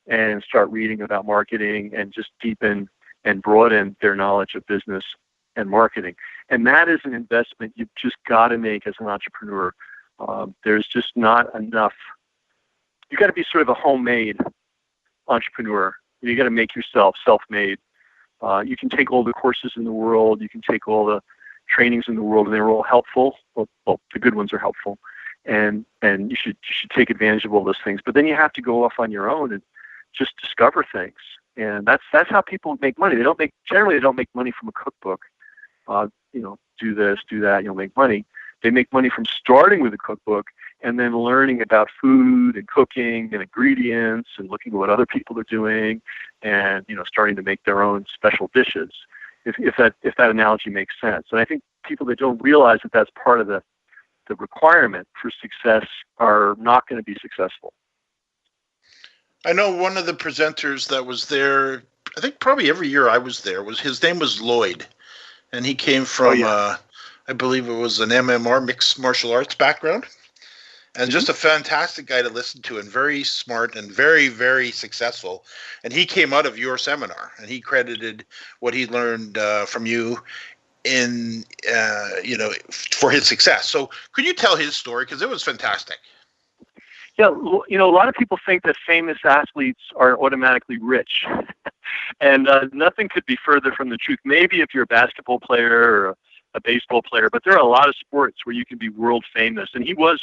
and start reading about marketing and just deepen and broaden their knowledge of business and marketing. And that is an investment you've just got to make as an entrepreneur. There's just not enough. You got to be sort of a homemade entrepreneur. You got to make yourself self-made. You can take all the courses in the world, you can take all the trainings in the world, and they're all helpful. Well, the good ones are helpful, and you should take advantage of all those things. But then you have to go off on your own and just discover things, and that's how people make money. They don't make money from a cookbook. Do this, do that, you'll make money. They make money from starting with a cookbook and then learning about food and cooking and ingredients and looking at what other people are doing and, starting to make their own special dishes, if that analogy makes sense. And I think people that don't realize that that's part of the requirement for success are not going to be successful. I know one of the presenters that was there, I think probably every year I was there, his name was Lloyd. And he came from, I believe it was an MMR, mixed martial arts background. and just a fantastic guy to listen to, and very smart and very, very successful. And he came out of your seminar, and he credited what he learned from you in for his success. So could you tell his story, because it was fantastic? Yeah, a lot of people think that famous athletes are automatically rich, and nothing could be further from the truth. Maybe if you're a basketball player or a baseball player, but there are a lot of sports where you can be world famous. And he was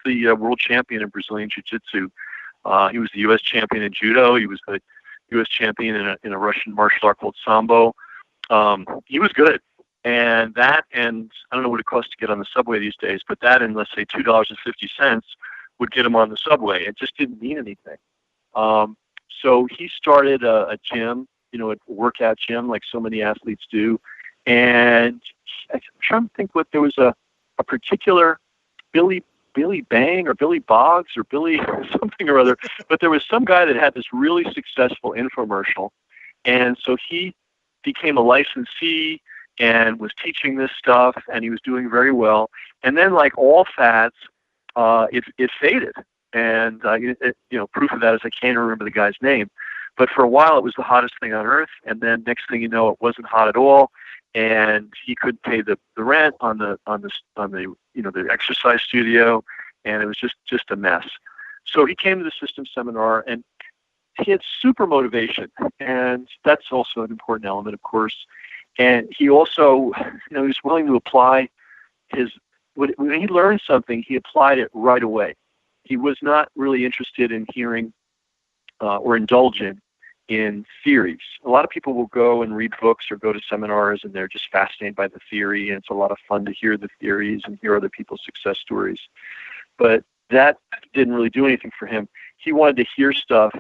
the world champion in Brazilian Jiu-Jitsu. He was the U.S. champion in judo. He was the U.S. champion in a Russian martial art called sambo. He was good. And I don't know what it costs to get on the subway these days, but that and let's say $2.50 would get him on the subway. It just didn't mean anything. So he started a gym, a workout gym like so many athletes do. And I'm trying to think what there was a particular Billy Bang or Billy Boggs or Billy something or other, but there was some guy that had this really successful infomercial. And so he became a licensee and was teaching this stuff, and he was doing very well. And then, like all fads, it faded. And proof of that is I can't remember the guy's name. But for a while, it was the hottest thing on earth. And then next thing you know, it wasn't hot at all. And he couldn't pay the rent on the exercise studio, and it was just a mess. So he came to the system seminar, and he had super motivation, and that's also an important element, of course. And he also, he was willing to apply when he learned something, he applied it right away. He was not really interested in hearing or indulging in theories. A lot of people will go and read books or go to seminars, and they're just fascinated by the theory, and it's a lot of fun to hear the theories and hear other people's success stories. But that didn't really do anything for him. He wanted to hear stuff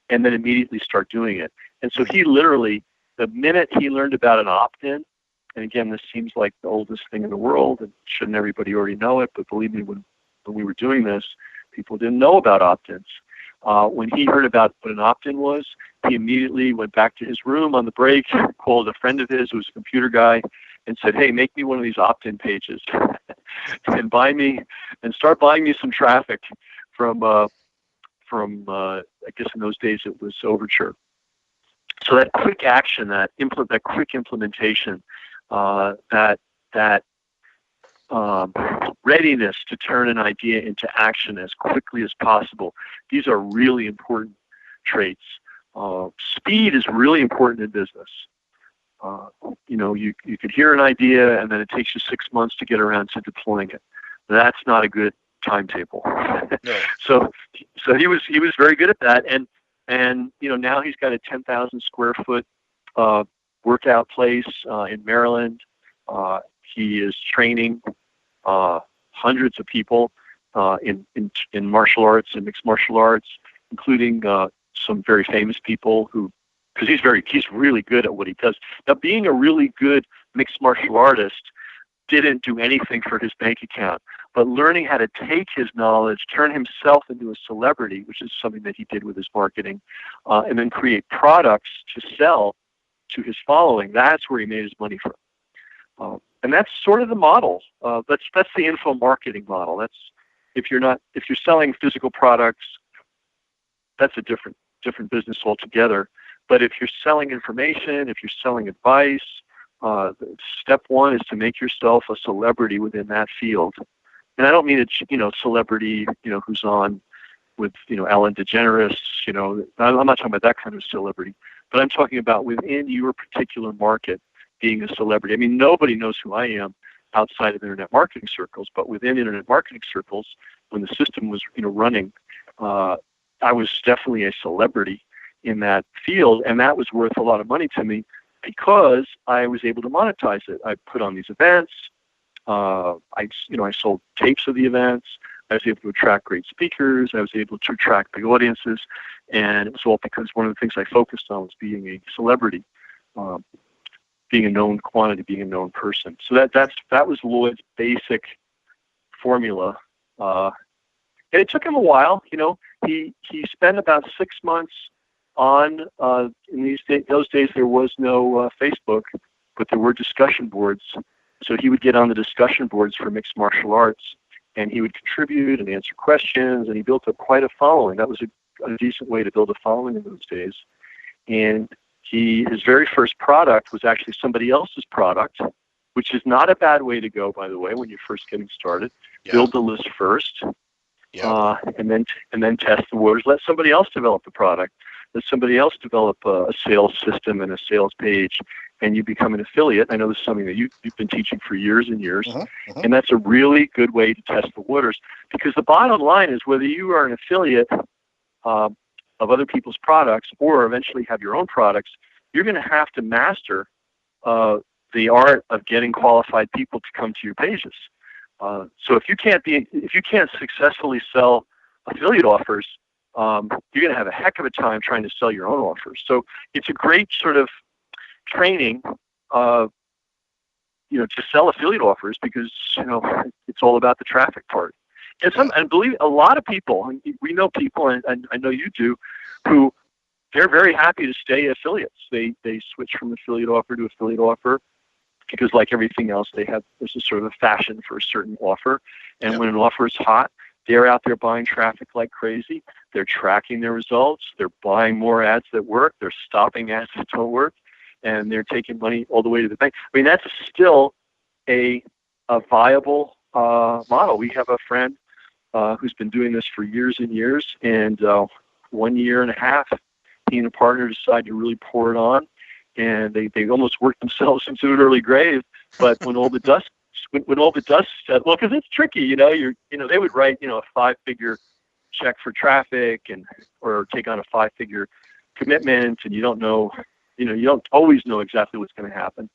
and then immediately start doing it. And so he literally, the minute he learned about an opt-in, and again, this seems like the oldest thing in the world, and shouldn't everybody already know it, but believe me, when we were doing this, people didn't know about opt-ins. When he heard about what an opt-in was, he immediately went back to his room on the break, called a friend of his who was a computer guy, and said, "Hey, make me one of these opt-in pages and start buying me some traffic from I guess in those days it was Overture." So that quick action, that quick implementation, that readiness to turn an idea into action as quickly as possible. These are really important traits. Speed is really important in business. You could hear an idea and then it takes you 6 months to get around to deploying it. That's not a good timetable. No. So he was very good at that, and now he's got a 10,000 square foot workout place in Maryland. He is training hundreds of people in martial arts and mixed martial arts, including some very famous people because he's really good at what he does. Now, being a really good mixed martial artist didn't do anything for his bank account, but learning how to take his knowledge, turn himself into a celebrity, which is something that he did with his marketing, and then create products to sell to his following, that's where he made his money from. And that's sort of the model. That's the info marketing model. That's if you're selling physical products, that's a different business altogether. But if you're selling information, if you're selling advice, step one is to make yourself a celebrity within that field. And I don't mean celebrity, who's on with, Ellen DeGeneres, I'm not talking about that kind of celebrity, but I'm talking about within your particular market being a celebrity. I mean, nobody knows who I am outside of internet marketing circles, but within internet marketing circles, when the system was, running, I was definitely a celebrity in that field, and that was worth a lot of money to me because I was able to monetize it. I put on these events. I sold tapes of the events. I was able to attract great speakers. I was able to attract big audiences, and it was all because one of the things I focused on was being a celebrity, being a known quantity, being a known person. So that was Lloyd's basic formula, and it took him a while. He spent about 6 months on in those days there was no Facebook, but there were discussion boards. So he would get on the discussion boards for mixed martial arts, and he would contribute and answer questions, and he built up quite a following. That was a decent way to build a following in those days. And his very first product was actually somebody else's product, which is not a bad way to go, by the way, when you're first getting started. Yeah. Build the list first, and then test the waters. Let somebody else develop the product. Let somebody else develop a sales system and a sales page, and you become an affiliate. I know this is something that you've been teaching for years and years, and that's a really good way to test the waters, because the bottom line is whether you are an affiliate of other people's products or eventually have your own products, you're going to have to master the art of getting qualified people to come to your pages. So if you can't successfully sell affiliate offers, you're going to have a heck of a time trying to sell your own offers. So it's a great sort of training, to sell affiliate offers, because it's all about the traffic part. And believe a lot of people, and we know people, and I know you do, who they're very happy to stay affiliates. They switch from affiliate offer to affiliate offer because, like everything else, there's a sort of a fashion for a certain offer. And when an offer is hot, they're out there buying traffic like crazy. They're tracking their results. They're buying more ads that work. They're stopping ads that don't work, and they're taking money all the way to the bank. I mean, that's still a viable model. We have a friend who's been doing this for years and years, and 1 year and a half, he and a partner decided to really pour it on, and they almost worked themselves into an early grave. But when all the dust settled, well, because it's tricky, they would write, a 5-figure check for traffic or take on a 5-figure commitment, and you don't know, you don't always know exactly what's going to happen.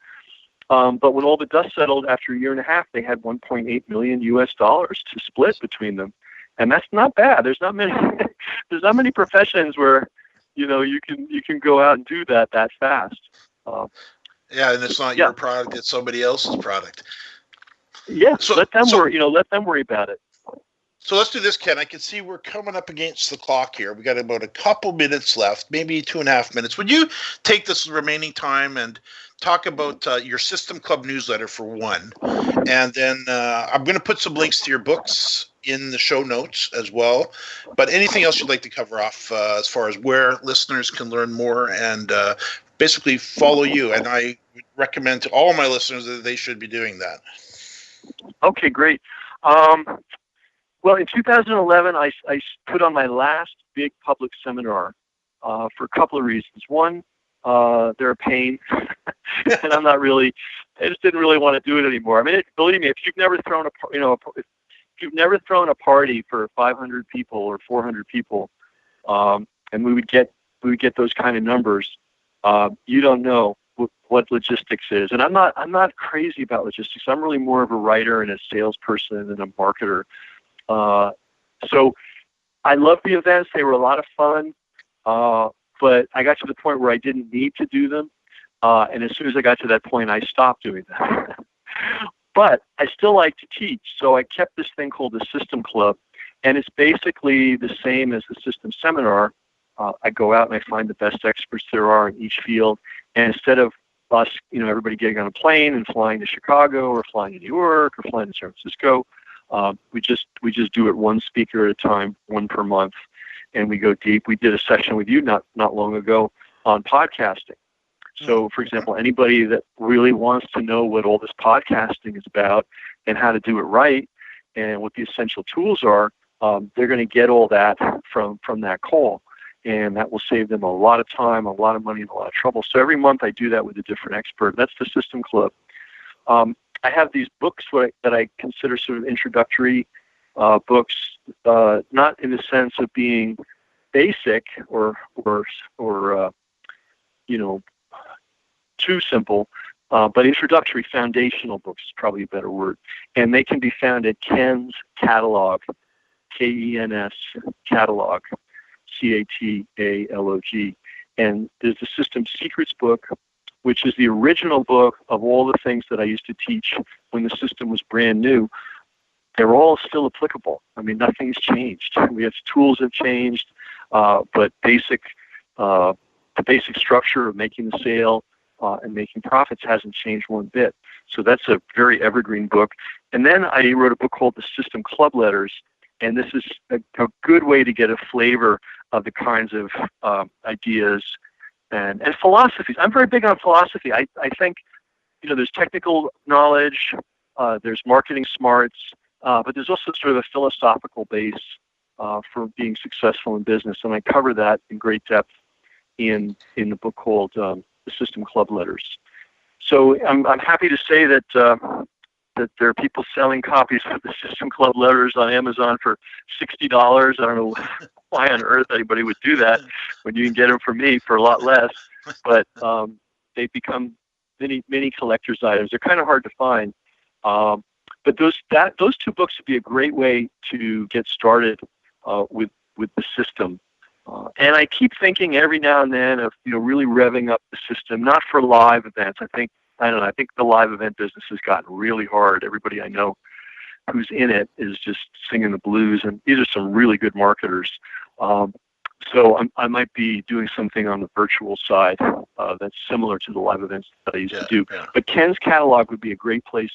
But when all the dust settled after a year and a half, they had $1.8 million to split between them, and that's not bad. There's not many professions where you can go out and do that fast. And it's not your product; it's somebody else's product. Yeah, so let them worry about it. So let's do this, Ken. I can see we're coming up against the clock here. We got about a couple minutes left, maybe 2.5 minutes. Would you take this remaining time and talk about your System Club newsletter for one? And then I'm going to put some links to your books in the show notes as well. But anything else you'd like to cover off as far as where listeners can learn more and basically follow you? And I would recommend to all my listeners that they should be doing that. Okay, great. Well, in 2011, I put on my last big public seminar for a couple of reasons. One, they're a pain, and I just didn't really want to do it anymore. I mean, believe me, if you've never thrown a party for 500 people or 400 people, and we would get those kind of numbers, you don't know what logistics is. And I'm not crazy about logistics. I'm really more of a writer and a salesperson and a marketer. So I loved the events. They were a lot of fun. But I got to the point where I didn't need to do them. And as soon as I got to that point, I stopped doing them. But I still like to teach. So I kept this thing called the System Club. And it's basically the same as the System Seminar. I go out and I find the best experts there are in each field. And instead of us, everybody getting on a plane and flying to Chicago or flying to New York or flying to San Francisco, we just do it one speaker at a time, one per month, and we go deep. We did a session with you not long ago on podcasting. So, for example, anybody that really wants to know what all this podcasting is about and how to do it right and what the essential tools are, they're going to get all that from that call, and that will save them a lot of time, a lot of money, and a lot of trouble. So every month I do that with a different expert. That's the System Club. I have these books that I consider sort of introductory books, not in the sense of being basic or too simple, but introductory, foundational books is probably a better word. And they can be found at Ken's Catalog, Kens Catalog, Catalog. And there's the System Secrets book, which is the original book of all the things that I used to teach when the system was brand new. They're all still applicable. I mean, nothing's changed. Tools have changed, but the basic structure of making the sale and making profits hasn't changed one bit. So that's a very evergreen book. And then I wrote a book called The System Club Letters, and this is a good way to get a flavor of the kinds of ideas and philosophies. I'm very big on philosophy. I think, there's technical knowledge, there's marketing smarts, but there's also sort of a philosophical base for being successful in business, and I cover that in great depth in the book called The System Club Letters. So I'm happy to say that there are people selling copies of the System Club Letters on Amazon for $60. I don't know why on earth anybody would do that when you can get them from me for a lot less. But they've become mini collector's items. They're kind of hard to find. But those two books would be a great way to get started with the system. And I keep thinking every now and then of really revving up the system, not for live events. I think the live event business has gotten really hard. Everybody I know who's in it is just singing the blues, and these are some really good marketers. So I might be doing something on the virtual side that's similar to the live events that I used to do. Yeah. But Ken's catalog would be a great place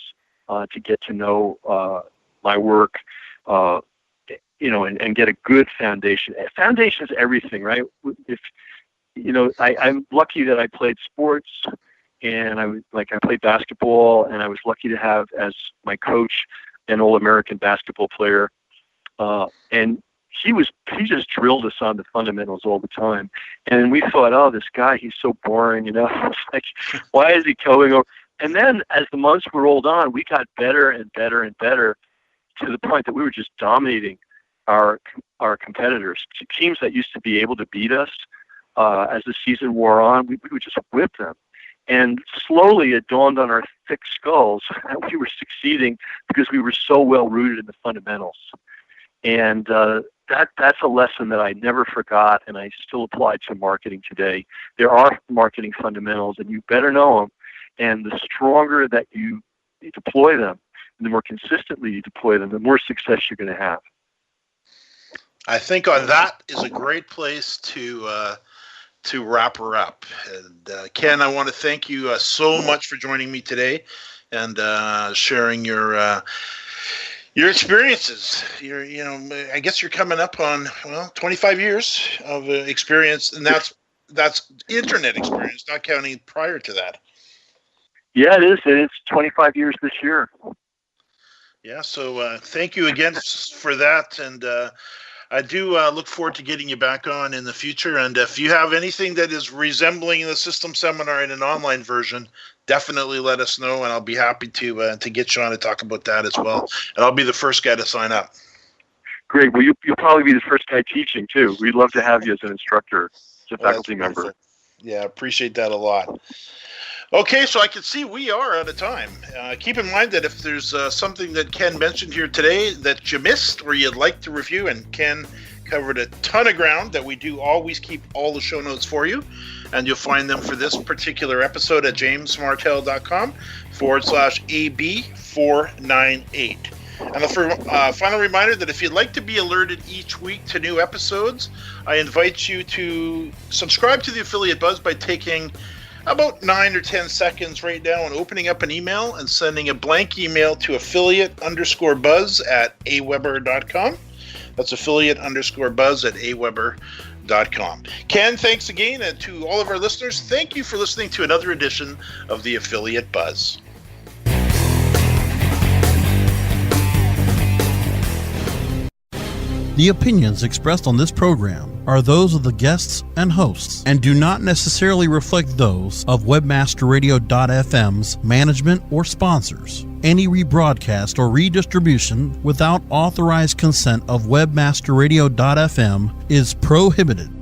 to get to know my work, and get a good foundation. Foundation is everything, right? If I'm lucky that I played sports, and I played basketball, and I was lucky to have as my coach an All-American basketball player, and he just drilled us on the fundamentals all the time. And we thought, oh, this guy, he's so boring, It's like, why is he going over? And then as the months rolled on, we got better and better and better to the point that we were just dominating our competitors. Teams that used to be able to beat us as the season wore on, we would just whip them. And slowly it dawned on our thick skulls that we were succeeding because we were so well rooted in the fundamentals. And that's a lesson that I never forgot, and I still apply to marketing today. There are marketing fundamentals, and you better know them. And the stronger that you deploy them, and the more consistently you deploy them, the more success you're going to have. I think on that is a great place to wrap her up. And Ken, I want to thank you so much for joining me today and sharing your experiences. I guess you're coming up on 25 years of experience, and that's internet experience, not counting prior to that. Yeah, it is. It's 25 years this year. Yeah, so thank you again for that, and I do look forward to getting you back on in the future. And if you have anything that is resembling the system seminar in an online version, definitely let us know, and I'll be happy to get you on to talk about that as well. And I'll be the first guy to sign up. Great. Well, you'll probably be the first guy teaching too. We'd love to have you as an instructor, as a faculty member. Yeah, appreciate that a lot. Okay, so I can see we are out of time. Keep in mind that if there's something that Ken mentioned here today that you missed or you'd like to review, and Ken covered a ton of ground, that we do always keep all the show notes for you, and you'll find them for this particular episode at jamesmartell.com/AB498. And a final reminder that if you'd like to be alerted each week to new episodes, I invite you to subscribe to the Affiliate Buzz by taking about 9 or 10 seconds right now and opening up an email and sending a blank email to affiliate_buzz@aweber.com. That's affiliate_buzz@aweber.com. Ken, thanks again. And to all of our listeners, thank you for listening to another edition of the Affiliate Buzz. The opinions expressed on this program are those of the guests and hosts and do not necessarily reflect those of webmasterradio.fm's management or sponsors. Any rebroadcast or redistribution without authorized consent of webmasterradio.fm is prohibited.